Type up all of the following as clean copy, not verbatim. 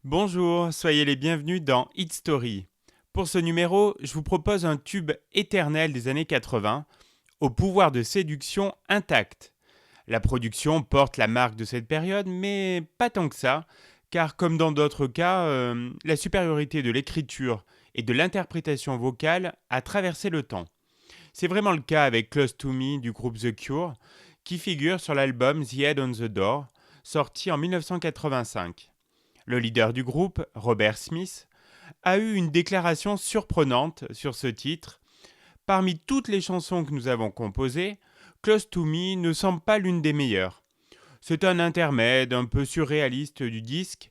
Bonjour, soyez les bienvenus dans Hit Story. Pour ce numéro, je vous propose un tube éternel des années 80, au pouvoir de séduction intact. La production porte la marque de cette période, mais pas tant que ça, car comme dans d'autres cas, la supériorité de l'écriture et de l'interprétation vocale a traversé le temps. C'est vraiment le cas avec Close to Me du groupe The Cure, qui figure sur l'album The Head on the Door, sorti en 1985. Le leader du groupe, Robert Smith, a eu une déclaration surprenante sur ce titre. Parmi toutes les chansons que nous avons composées, Close to Me ne semble pas l'une des meilleures. C'est un intermède un peu surréaliste du disque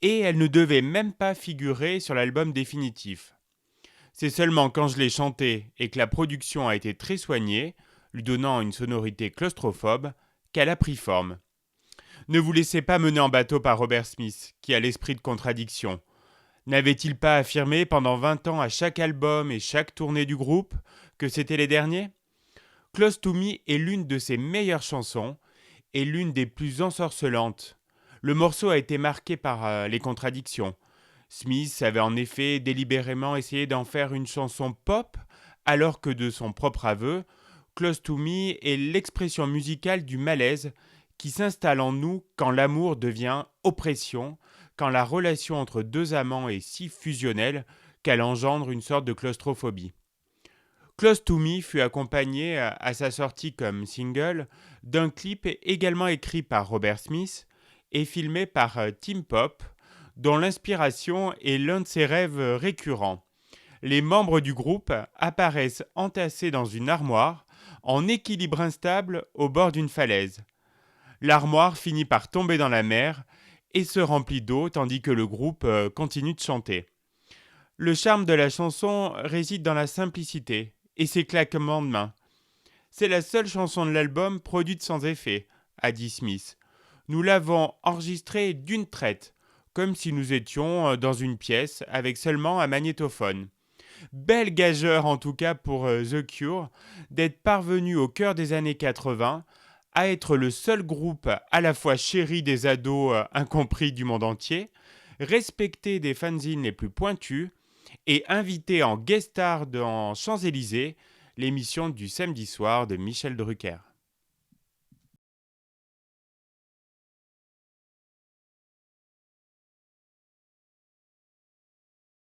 et elle ne devait même pas figurer sur l'album définitif. C'est seulement quand je l'ai chantée et que la production a été très soignée, lui donnant une sonorité claustrophobe, qu'elle a pris forme. Ne vous laissez pas mener en bateau par Robert Smith, qui a l'esprit de contradiction. N'avait-il pas affirmé pendant 20 ans à chaque album et chaque tournée du groupe que c'était les derniers ? Close to Me est l'une de ses meilleures chansons et l'une des plus ensorcelantes. Le morceau a été marqué par les contradictions. Smith avait en effet délibérément essayé d'en faire une chanson pop, alors que de son propre aveu, Close to Me est l'expression musicale du malaise qui s'installe en nous quand l'amour devient oppression, quand la relation entre deux amants est si fusionnelle qu'elle engendre une sorte de claustrophobie. Close to Me fut accompagné à sa sortie comme single d'un clip également écrit par Robert Smith et filmé par Tim Pop, dont l'inspiration est l'un de ses rêves récurrents. Les membres du groupe apparaissent entassés dans une armoire, en équilibre instable au bord d'une falaise. L'armoire finit par tomber dans la mer et se remplit d'eau tandis que le groupe continue de chanter. Le charme de la chanson réside dans la simplicité et ses claquements de mains. C'est la seule chanson de l'album produite sans effet, a dit Smith. Nous l'avons enregistrée d'une traite, comme si nous étions dans une pièce avec seulement un magnétophone. Belle gageure en tout cas pour The Cure d'être parvenu au cœur des années 80 à être le seul groupe à la fois chéri des ados incompris du monde entier, respecté des fanzines les plus pointus et invité en guest star dans Champs-Élysées, l'émission du samedi soir de Michel Drucker.